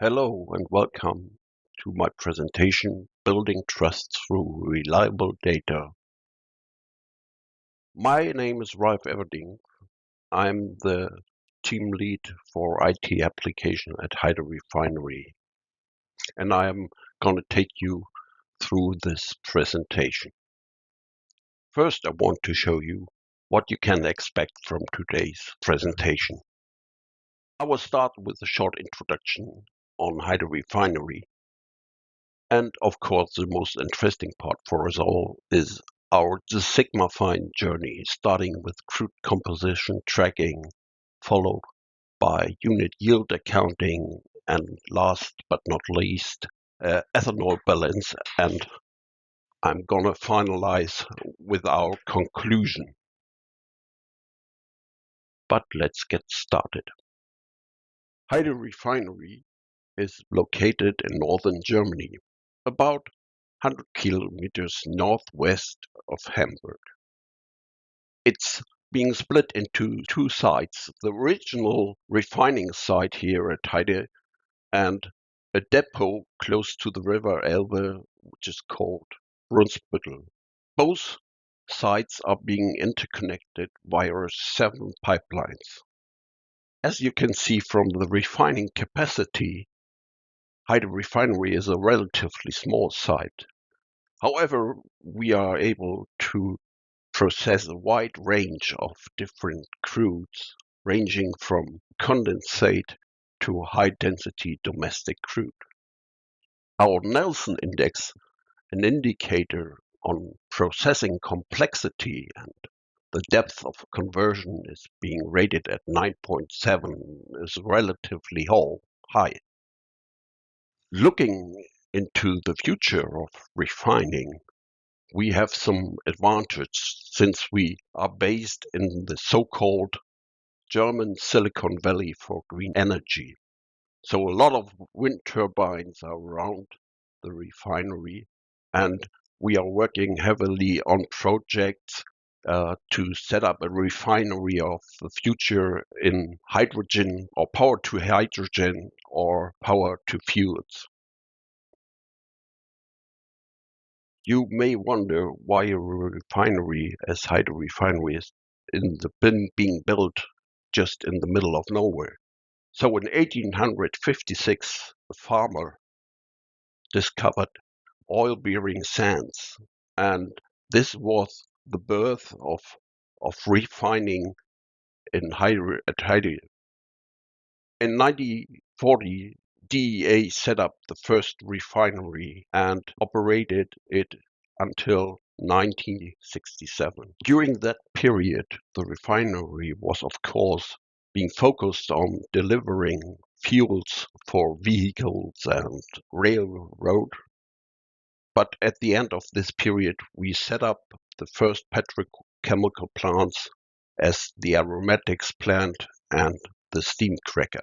Hello and welcome to my presentation, Building Trust Through Reliable Data. My name is Ralf Everding. I'm the team lead for IT application at Heide Refinery, and I'm going to take you through this presentation. First, I want to show you what you can expect from today's presentation. I will start with a short introduction on Heide Refinery. And of course, the most interesting part for us all is the Sigmafine journey, starting with crude composition tracking, followed by unit yield accounting, and last but not least, ethanol balance. And I'm gonna finalize with our conclusion. But let's get started. Heide Refinery is located in northern Germany, about 100 kilometers northwest of Hamburg. It's being split into two sites, the original refining site here at Heide and a depot close to the river Elbe, which is called Brunsbüttel. Both sites are being interconnected via 7 pipelines. As you can see from the refining capacity, Heide Refinery is a relatively small site. However, we are able to process a wide range of different crudes, ranging from condensate to high-density domestic crude. Our Nelson Index, an indicator on processing complexity and the depth of conversion, is being rated at 9.7, is relatively high. Looking into the future of refining, we have some advantage since we are based in the so-called German Silicon Valley for green energy. So a lot of wind turbines are around the refinery, and we are working heavily on projects to set up a refinery of the future in hydrogen or power to hydrogen or power to fuels. You may wonder why a refinery as Heide Refinery is being built just in the middle of nowhere. So in 1856, a farmer discovered oil-bearing sands, and this was the birth of refining at Heide. In 1940, DEA set up the first refinery and operated it until 1967. During that period, the refinery was, of course, being focused on delivering fuels for vehicles and railroad. But at the end of this period, we set up the first petrochemical plants as the aromatics plant and the steam cracker.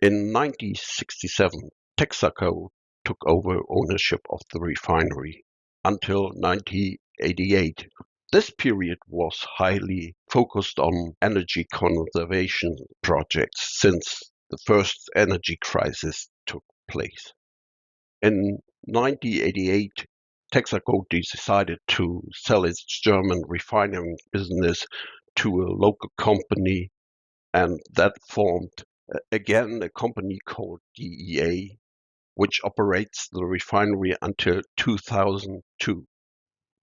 In 1967, Texaco took over ownership of the refinery until 1988. This period was highly focused on energy conservation projects since the first energy crisis took place. In 1988, Texaco decided to sell its German refining business to a local company, and that formed again a company called DEA, which operates the refinery until 2002.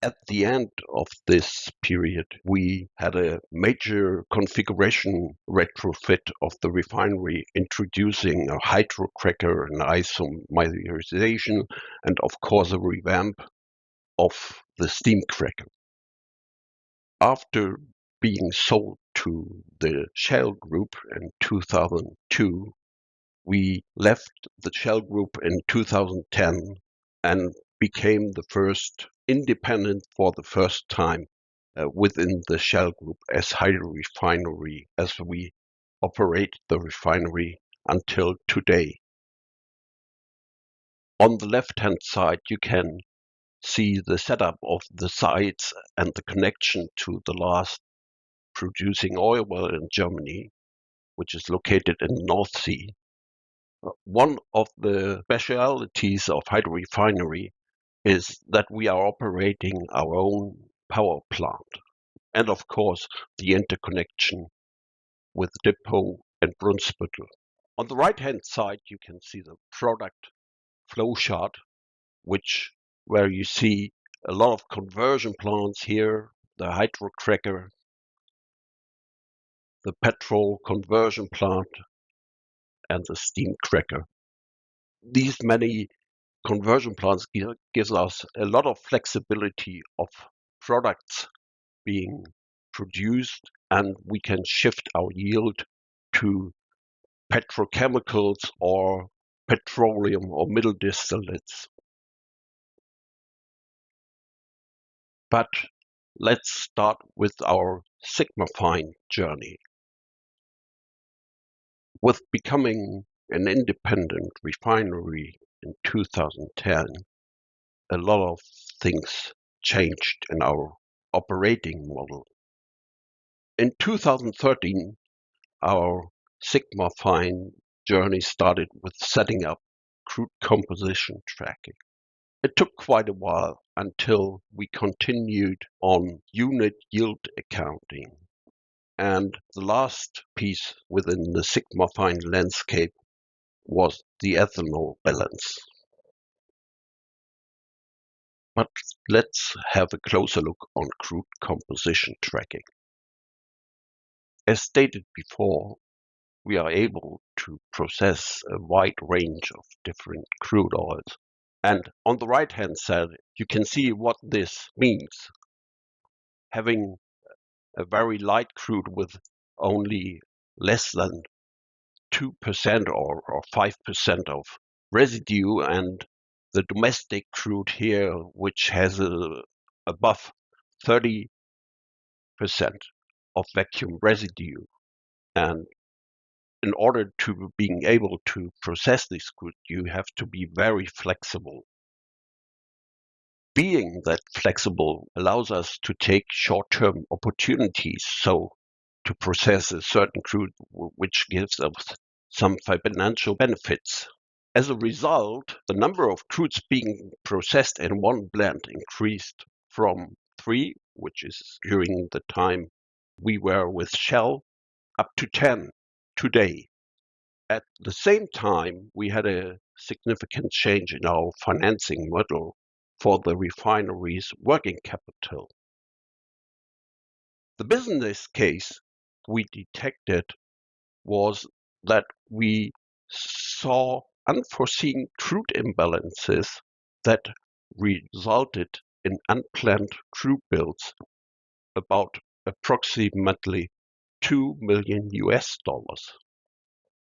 At the end of this period, we had a major configuration retrofit of the refinery, introducing a hydrocracker and isomerization, and of course a revamp of the steam cracker. After being sold to the Shell Group in 2002, we left the Shell Group in 2010 and became the first independent for the first time within the Shell Group as Heide Refinery, as we operate the refinery until today. On the left-hand side, you can see the setup of the sites and the connection to the last producing oil well in Germany, which is located in the North Sea. One of the specialities of Heide Refinery is that we are operating our own power plant, and of course the interconnection with depot and Brunsbüttel. On the right-hand side, you can see the product flow chart, where you see a lot of conversion plants here, the hydrocracker, the petrol conversion plant, and the steam cracker. These many conversion plants gives us a lot of flexibility of products being produced, and we can shift our yield to petrochemicals or petroleum or middle distillates. But let's start with our Sigmafine journey. With becoming an independent refinery in 2010, a lot of things changed in our operating model. In 2013, our Sigmafine journey started with setting up crude composition tracking. It took quite a while until we continued on unit yield accounting. And the last piece within the Sigmafine landscape was the ethanol balance. But let's have a closer look on crude composition tracking. As stated before, we are able to process a wide range of different crude oils. And on the right-hand side, you can see what this means. Having a very light crude with only less than 2% or 5% of residue, and the domestic crude here, which has above 30% of vacuum residue. And in order to being able to process this crude, you have to be very flexible. Being that flexible allows us to take short-term opportunities, so to process a certain crude which gives us some financial benefits. As a result, the number of crudes being processed in one blend increased from 3, which is during the time we were with Shell, up to 10 today. At the same time, we had a significant change in our financing model for the refinery's working capital. The business case we detected was that we saw unforeseen crude imbalances that resulted in unplanned crude builds about approximately $2 million.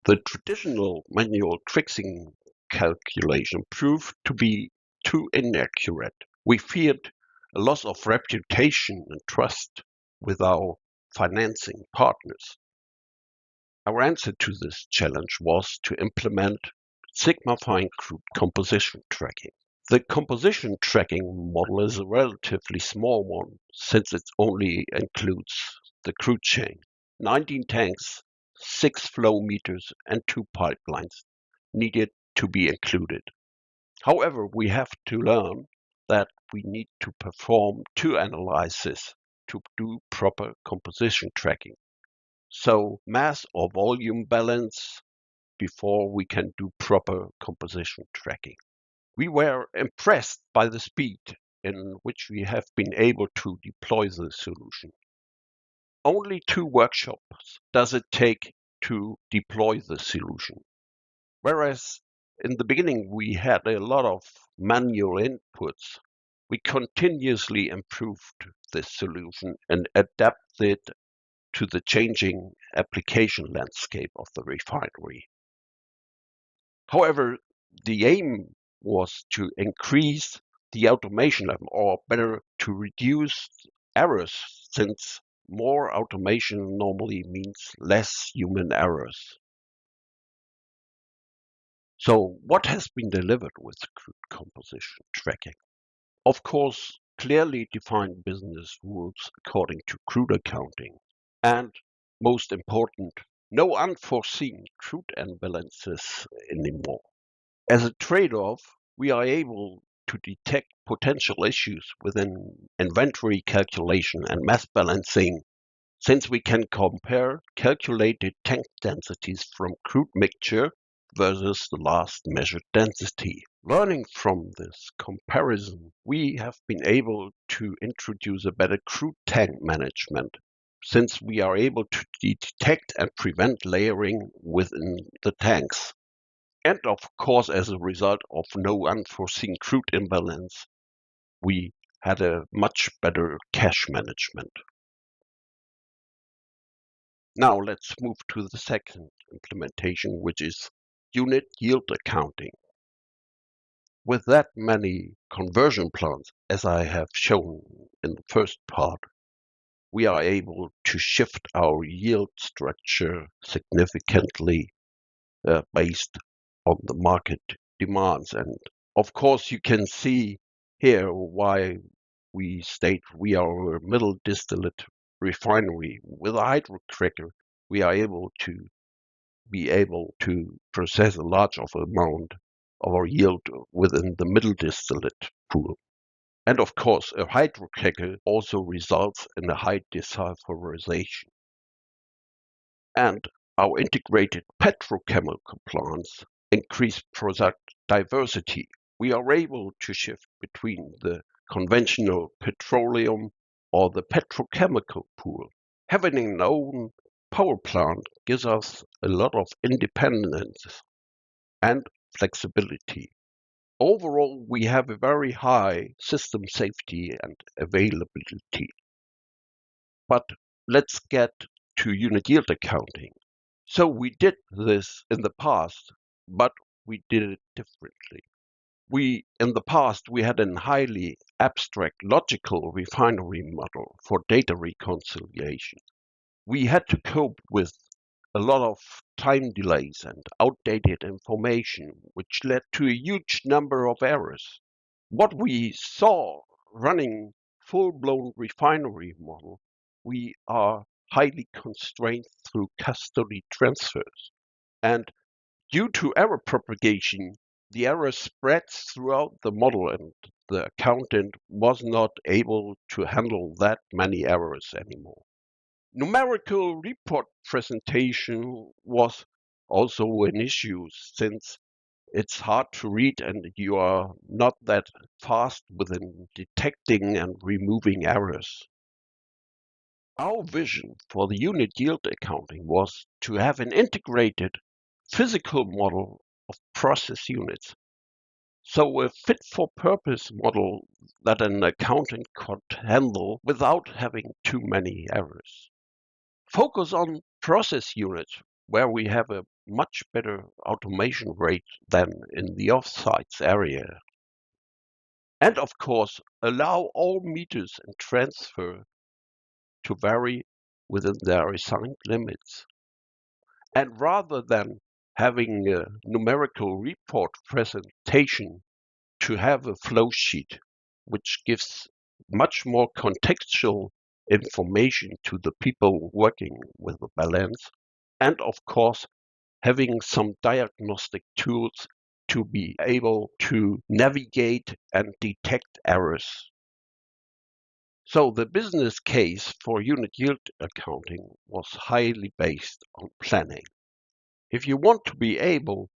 The traditional manual tricking calculation proved to be too inaccurate. We feared a loss of reputation and trust with our financing partners. Our answer to this challenge was to implement Sigmafine crude composition tracking. The composition tracking model is a relatively small one, since it only includes the crude chain. 19 tanks, 6 flow meters, and 2 pipelines needed to be included. However, we have to learn that we need to perform 2 analyses to do proper composition tracking. So mass or volume balance before we can do proper composition tracking. We were impressed by the speed in which we have been able to deploy the solution. Only 2 workshops does it take to deploy the solution. Whereas in the beginning we had a lot of manual inputs, we continuously improved this solution and adapted to the changing application landscape of the refinery. However, the aim was to increase the automation level, or better, to reduce errors, since more automation normally means less human errors. So what has been delivered with crude composition tracking? Of course, clearly defined business rules according to crude accounting, and most important, No unforeseen crude imbalances anymore. As a trade-off, we are able to detect potential issues within inventory calculation and mass balancing, since we can compare calculated tank densities from crude mixture versus the last measured density. Learning from this comparison, we have been able to introduce a better crude tank management, since we are able to detect and prevent layering within the tanks. And of course, as a result of no unforeseen crude imbalance, we had a much better cash management. Now let's move to the second implementation, which is unit yield accounting. With that many conversion plants, as I have shown in the first part, we are able to shift our yield structure significantly based on the market demands. And of course, you can see here why we state we are a middle distillate refinery. With a hydrocracker, we are able to process a large of amount of our yield within the middle distillate pool. And of course, a hydrocracker also results in a high desulfurization. And our integrated petrochemical plants increase product diversity. We are able to shift between the conventional petroleum or the petrochemical pool. Having an own power plant gives us a lot of independence and flexibility. Overall, we have a very high system safety and availability. But let's get to unit yield accounting. So we did this in the past, but we did it differently. In the past, we had a highly abstract logical refinery model for data reconciliation. We had to cope with a lot of time delays and outdated information, which led to a huge number of errors. What we saw running full-blown refinery model, we are highly constrained through custody transfers. And due to error propagation, the error spreads throughout the model and the accountant was not able to handle that many errors anymore. Numerical report presentation was also an issue since it's hard to read and you are not that fast within detecting and removing errors. Our vision for the unit yield accounting was to have an integrated physical model of process units. So a fit-for-purpose model that an accountant could handle without having too many errors. Focus on process units where we have a much better automation rate than in the offsites area. And of course, allow all meters and transfer to vary within their assigned limits. And rather than having a numerical report presentation, to have a flow sheet which gives much more contextual information to the people working with the balance, and of course having some diagnostic tools to be able to navigate and detect errors. So the business case for unit yield accounting was highly based on planning. If you want to be able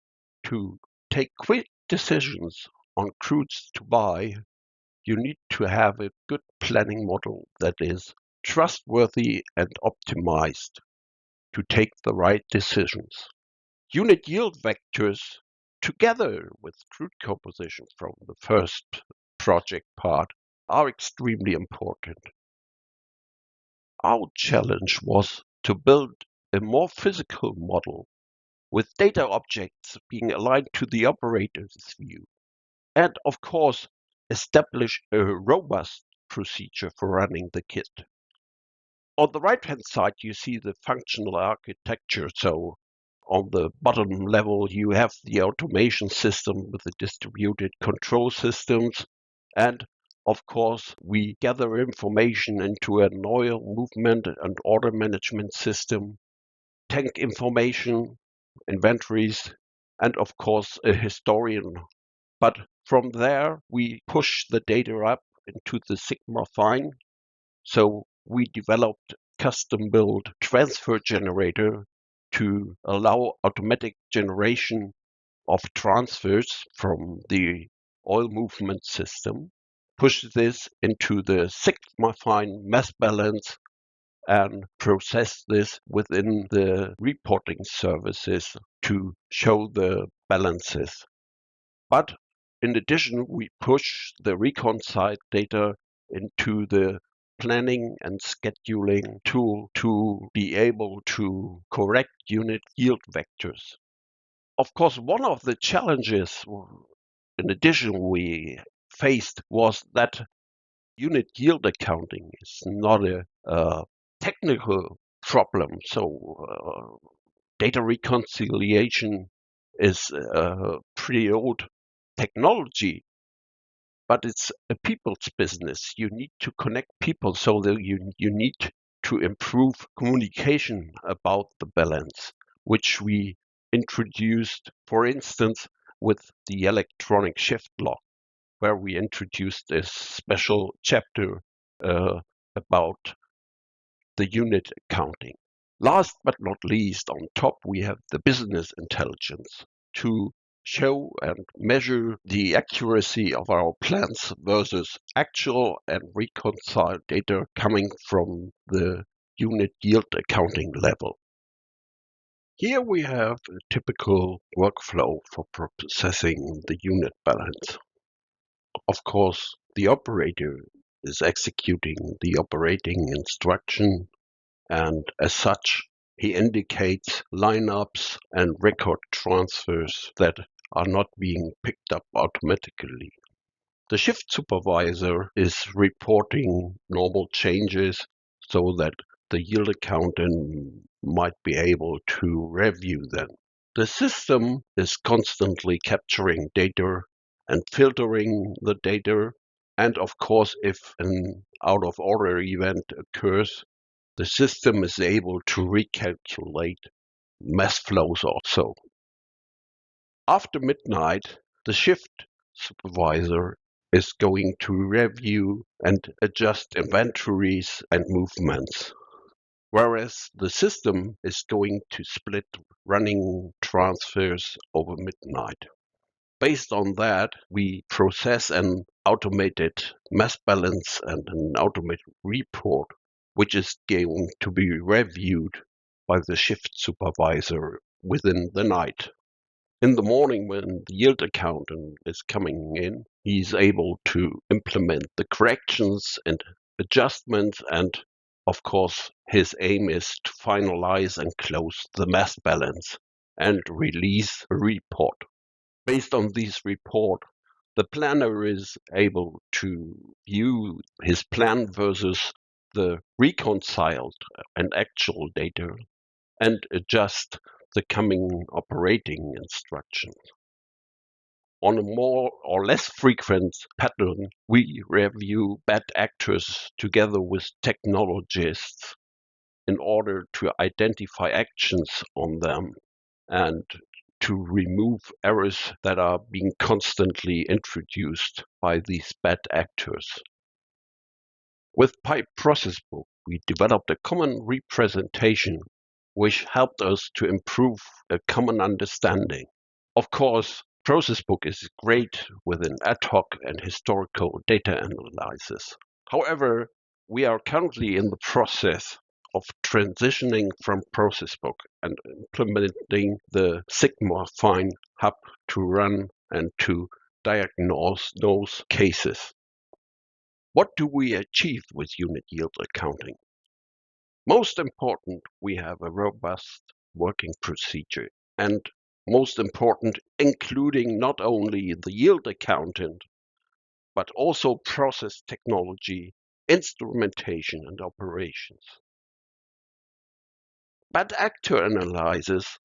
to take quick decisions on crudes to buy, you need to have a good planning model that is trustworthy and optimized to take the right decisions. Unit yield vectors, together with crude composition from the first project part, are extremely important. Our challenge was to build a more physical model with data objects being aligned to the operator's view, and of course, establish a robust procedure for running the kit. On the right-hand side, you see the functional architecture. So on the bottom level, you have the automation system with the distributed control systems. And of course, we gather information into an oil movement and order management system. tank information, inventories, and of course a historian. But from there, we push the data up into the Sigmafine. So we developed custom-built transfer generator to allow automatic generation of transfers from the oil movement system, push this into the Sigmafine mass balance, and process this within the reporting services to show the balances. But in addition, we push the reconciled data into the planning and scheduling tool to be able to correct unit yield vectors. Of course, one of the challenges in addition we faced was that unit yield accounting is not a technical problem. So data reconciliation is a pretty old technology, but it's a people's business. You need to connect people, so that you need to improve communication about the balance, which we introduced, for instance, with the electronic shift log, where we introduced a special chapter about the unit accounting. Last but not least, on top, we have the business intelligence to show and measure the accuracy of our plans versus actual and reconcile data coming from the unit yield accounting level. Here we have a typical workflow for processing the unit balance. Of course, the operator is executing the operating instruction, and as such, he indicates lineups and record transfers that are not being picked up automatically. The shift supervisor is reporting normal changes so that the yield accountant might be able to review them. The system is constantly capturing data and filtering the data, and of course, if an out of order event occurs, the system is able to recalculate mass flows also. After midnight, the shift supervisor is going to review and adjust inventories and movements, whereas the system is going to split running transfers over midnight. Based on that, we process an automated mass balance and an automated report, which is going to be reviewed by the shift supervisor within the night. In the morning, when the yield accountant is coming in, he's able to implement the corrections and adjustments, and of course, his aim is to finalize and close the mass balance and release a report. Based on this report, the planner is able to view his plan versus the reconciled and actual data and adjust the coming operating instructions. On a more or less frequent pattern, we review bad actors together with technologists in order to identify actions on them and to remove errors that are being constantly introduced by these bad actors. With Pipe Process Book, we developed a common representation which helped us to improve a common understanding. Of course, Process Book is great within ad hoc and historical data analysis. However, we are currently in the process of transitioning from Process Book and implementing the SigmafineHub to run and to diagnose those cases. What do we achieve with unit yield accounting? Most important, we have a robust working procedure, and most important, including not only the yield accountant, but also process technology, instrumentation, and operations. Bad actor analysis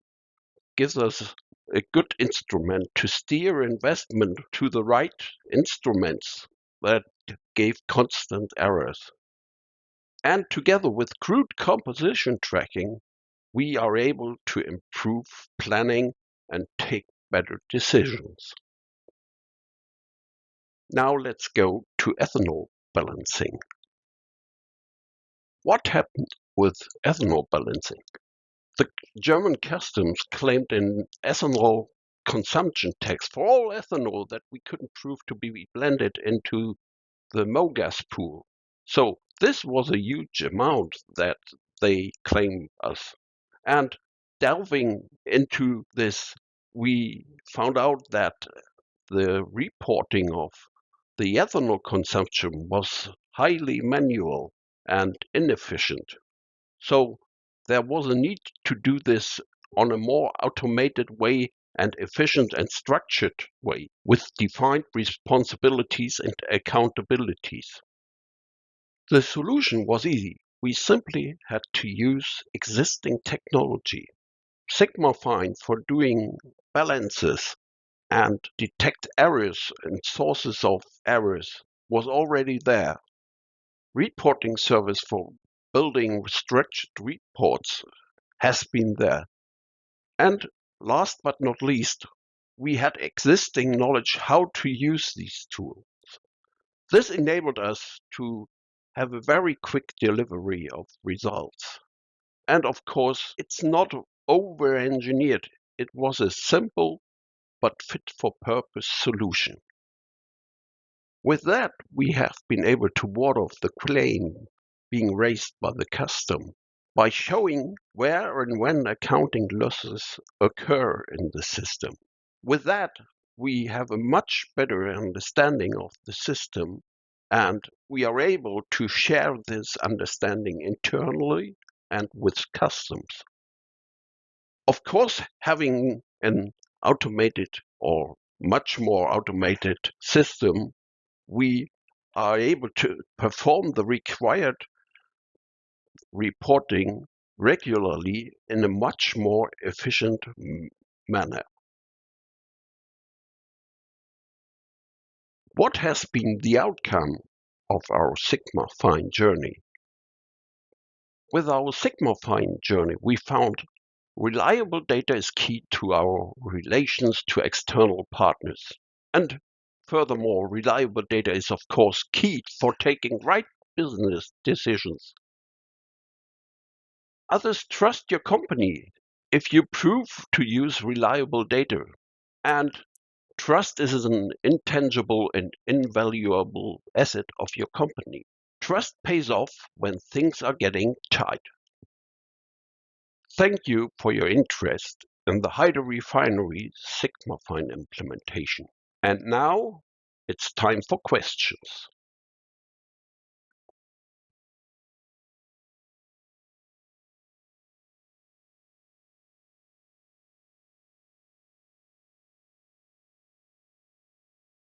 gives us a good instrument to steer investment to the right instruments that gave constant errors. And together with crude composition tracking, we are able to improve planning and take better decisions. Now let's go to ethanol balancing. What happened with ethanol balancing? The German customs claimed an ethanol consumption tax for all ethanol that we couldn't prove to be blended into the MOGAS pool. So this was a huge amount that they claim us. And delving into this, we found out that the reporting of the ethanol consumption was highly manual and inefficient. So there was a need to do this on a more automated way and efficient and structured way with defined responsibilities and accountabilities. The solution was easy. We simply had to use existing technology. Sigmafine for doing balances and detect errors and sources of errors was already there. Reporting service for building structured reports has been there. And last but not least, we had existing knowledge how to use these tools. This enabled us to have a very quick delivery of results. And of course, it's not over-engineered. It was a simple but fit-for-purpose solution. With that, we have been able to ward off the claim being raised by the custom by showing where and when accounting losses occur in the system. With that, we have a much better understanding of the system, and we are able to share this understanding internally and with customs. Of course, having an automated or much more automated system, we are able to perform the required reporting regularly in a much more efficient manner. What has been the outcome of our Sigmafine journey? With our Sigmafine journey, we found reliable data is key to our relations to external partners. And furthermore, reliable data is of course key for taking right business decisions. Others trust your company if you prove to use reliable data. And trust is an intangible and invaluable asset of your company. Trust pays off when things are getting tight. Thank you for your interest in the Heide Refinery Sigmafine implementation. And now it's time for questions.